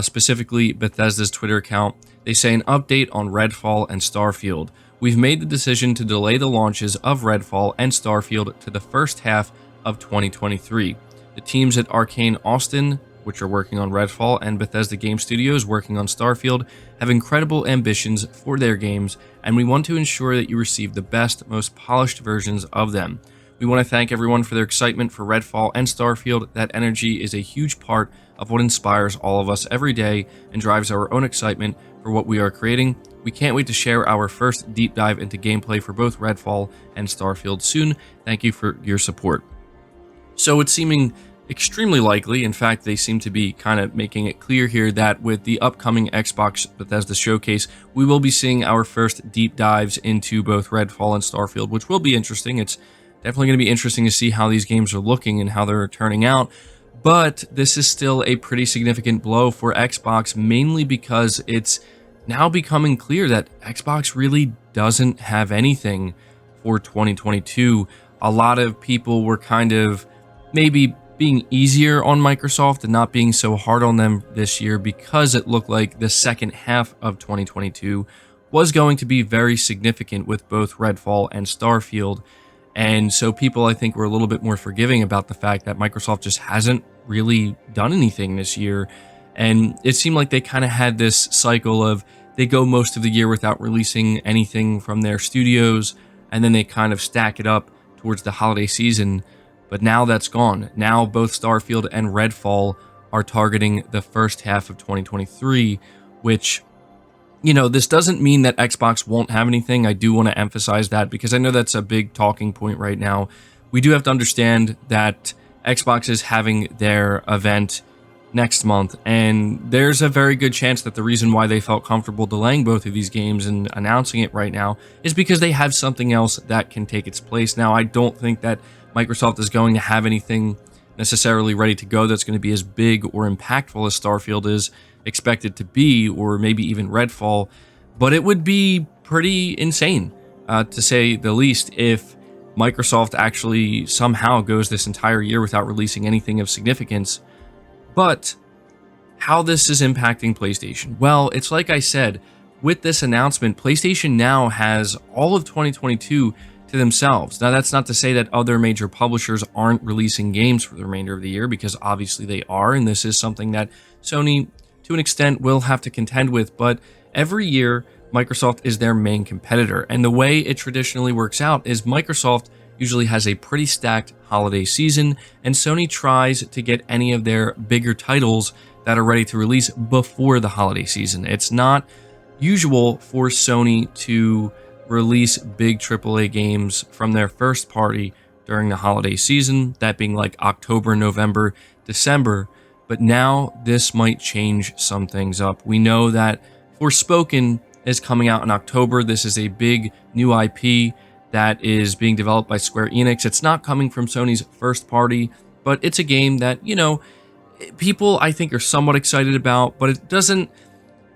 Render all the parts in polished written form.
specifically Bethesda's Twitter account. They say an update on Redfall and Starfield. We've made the decision to delay the launches of Redfall and Starfield to the first half of 2023. The teams at Arcane Austin, which are working on Redfall, and Bethesda Game Studios working on Starfield, have incredible ambitions for their games, and we want to ensure that you receive the best, most polished versions of them. We want to thank everyone for their excitement for Redfall and Starfield. That energy is a huge part of what inspires all of us every day and drives our own excitement for what we are creating. We can't wait to share our first deep dive into gameplay for both Redfall and Starfield soon. Thank you for your support. So it's seeming extremely likely, in fact, they seem to be kind of making it clear here that with the upcoming Xbox Bethesda showcase, we will be seeing our first deep dives into both Redfall and Starfield, which will be interesting. It's definitely going to be interesting to see how these games are looking and how they're turning out. But this is still a pretty significant blow for Xbox, mainly because it's now becoming clear that Xbox really doesn't have anything for 2022. A lot of people were kind of maybe being easier on Microsoft and not being so hard on them this year because it looked like the second half of 2022 was going to be very significant with both Redfall and Starfield. And so people, I think, were a little bit more forgiving about the fact that Microsoft just hasn't really done anything this year. And it seemed like they kind of had this cycle of they go most of the year without releasing anything from their studios, and then they kind of stack it up towards the holiday season. But now that's gone. Now both Starfield and Redfall are targeting the first half of 2023, which, you know, this doesn't mean that Xbox won't have anything. I do want to emphasize that because I know that's a big talking point right now. We do have to understand that Xbox is having their event next month, and there's a very good chance that the reason why they felt comfortable delaying both of these games and announcing it right now is because they have something else that can take its place. Now, I don't think that Microsoft is going to have anything necessarily ready to go that's going to be as big or impactful as Starfield is expected to be, or maybe even Redfall, but it would be pretty insane, to say the least, if Microsoft actually somehow goes this entire year without releasing anything of significance. But how this is impacting PlayStation? Well, it's like I said, with this announcement, PlayStation now has all of 2022 to themselves. Now, that's not to say that other major publishers aren't releasing games for the remainder of the year, because obviously they are, and this is something that Sony, to an extent, will have to contend with. But every year, Microsoft is their main competitor, and the way it traditionally works out is Microsoft usually has a pretty stacked holiday season, and Sony tries to get any of their bigger titles that are ready to release before the holiday season. It's not usual for Sony to release big AAA games from their first party during the holiday season, that being like October, November, December. But now this might change some things up. We know that Forspoken is coming out in October. This is a big new IP that is being developed by Square Enix. It's not coming from Sony's first party, but it's a game that, you know, people I think are somewhat excited about, but it doesn't,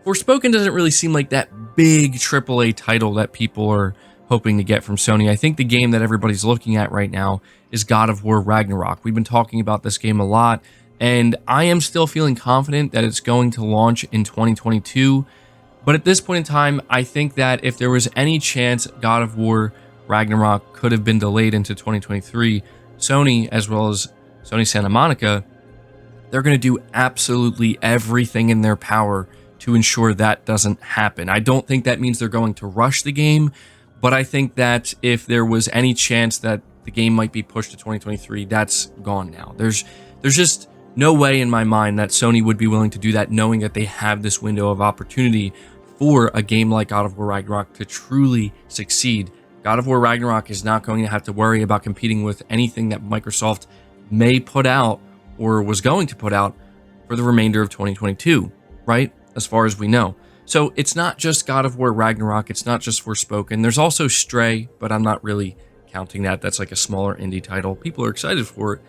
Forspoken doesn't really seem like that big AAA title that people are hoping to get from Sony. I think the game that everybody's looking at right now is God of War Ragnarok. We've been talking about this game a lot, and I am still feeling confident that it's going to launch in 2022. But at this point in time, I think that if there was any chance God of War Ragnarok could have been delayed into 2023, Sony, as well as Sony Santa Monica, they're going to do absolutely everything in their power to ensure that doesn't happen. I don't think that means they're going to rush the game, but I think that if there was any chance that the game might be pushed to 2023, that's gone now. There's just no way in my mind that Sony would be willing to do that, knowing that they have this window of opportunity for a game like God of War Ragnarok to truly succeed. God of War Ragnarok is not going to have to worry about competing with anything that Microsoft may put out or was going to put out for the remainder of 2022, right? As far as we know. So it's not just God of War Ragnarok, it's not just Forspoken. There's also Stray, but I'm not really counting that. That's like a smaller indie title. People are excited for it.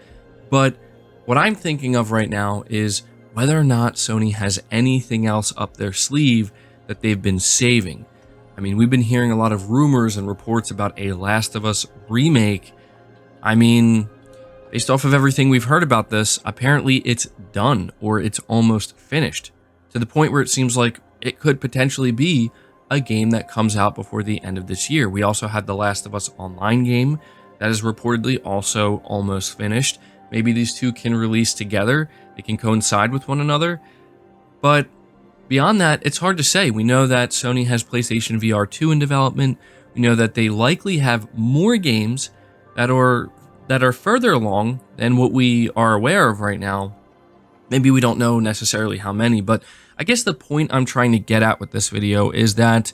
But what I'm thinking of right now is whether or not Sony has anything else up their sleeve that they've been saving. I mean, we've been hearing a lot of rumors and reports about a Last of Us remake. I mean, based off of everything we've heard about this, apparently it's done or it's almost finished. to the point where it seems like it could potentially be a game that comes out before the end of this year. We also had the Last of Us Online game that is reportedly also almost finished. Maybe these two can release together. They can coincide with one another. But beyond that, it's hard to say. We know that Sony has PlayStation VR 2 in development. We know that they likely have more games that are further along than what we are aware of right now. Maybe we don't know necessarily how many, but I guess the point I'm trying to get at with this video is that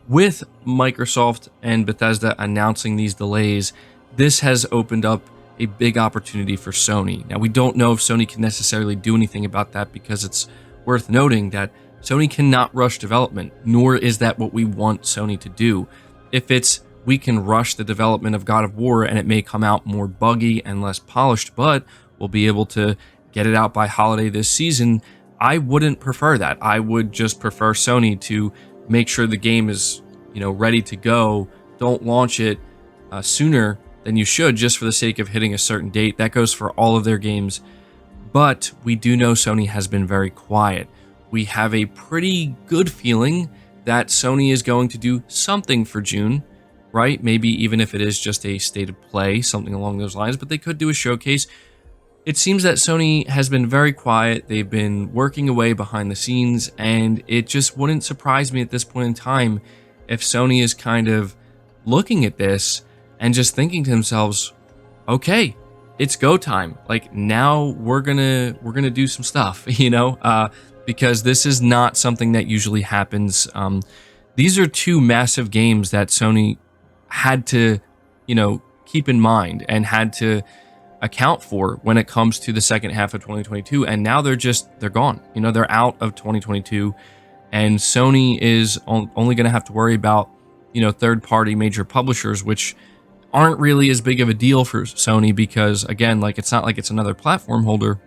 with Microsoft and Bethesda announcing these delays, this has opened up a big opportunity for Sony. Now, we don't know if Sony can necessarily do anything about that, because it's worth noting that Sony cannot rush development, nor is that what we want Sony to do. If it's we can rush the development of God of War and it may come out more buggy and less polished, but we'll be able to get it out by holiday this season, I wouldn't prefer that. I would just prefer Sony to make sure the game is, ready to go. Don't launch it sooner than you should just for the sake of hitting a certain date. That goes for all of their games. But we do know Sony has been very quiet. We have a pretty good feeling that Sony is going to do something for June, right? Maybe even if it is just a state of play, something along those lines, but they could do a showcase. It seems that Sony has been very quiet. They've been working away behind the scenes, and it just wouldn't surprise me at this point in time if Sony is kind of looking at this and just thinking to themselves, okay, it's go time. Like, now we're gonna do some stuff, because this is not something that usually happens. These are two massive games that Sony had to, keep in mind and had to account for when it comes to the second half of 2022, and now they're gone. They're out of 2022, and Sony is only going to have to worry about third-party major publishers, which aren't really as big of a deal for Sony, because again, it's not like it's another platform holder.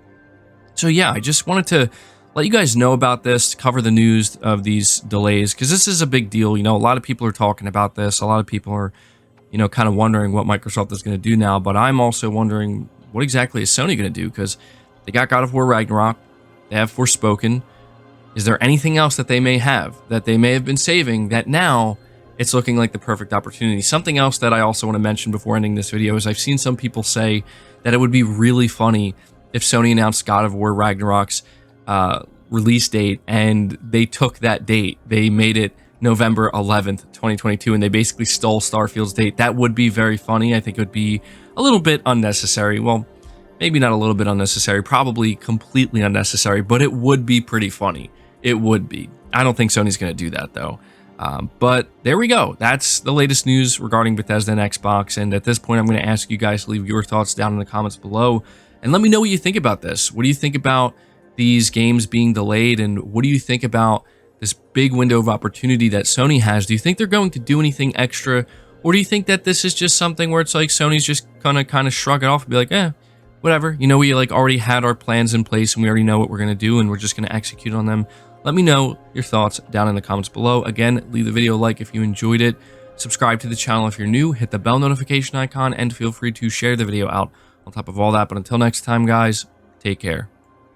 So yeah, I just wanted to let you guys know about this, cover the news of these delays, because this is a big deal. A lot of people are talking about this. A lot of people are kind of wondering what Microsoft is going to do now, but I'm also wondering what exactly is Sony going to do, because they got God of War Ragnarok, they have Forspoken. Is there anything else that they may have been saving that now it's looking like the perfect opportunity? Something else that I also want to mention before ending this video is I've seen some people say that it would be really funny if Sony announced God of War Ragnarok's release date and they took that date. They made it November 11th, 2022, and they basically stole Starfield's date. That would be very funny. I think it would be a little bit unnecessary. Well, maybe not a little bit unnecessary, probably completely unnecessary, but it would be pretty funny. It would be. I don't think Sony's going to do that, though. But there we go. That's the latest news regarding Bethesda and Xbox, and at this point, I'm going to ask you guys to leave your thoughts down in the comments below, and let me know what you think about this. What do you think about these games being delayed, and what do you think about this big window of opportunity that Sony has? Do you think they're going to do anything extra, or do you think that this is just something where it's like Sony's just gonna kind of shrug it off and be like, whatever, we already had our plans in place and we already know what we're gonna do and we're just gonna execute on them? Let me know your thoughts down in the comments below. Again, leave the video a like if you enjoyed it, subscribe to the channel if you're new, hit the bell notification icon, and feel free to share the video out on top of all that. But until next time, guys, take care.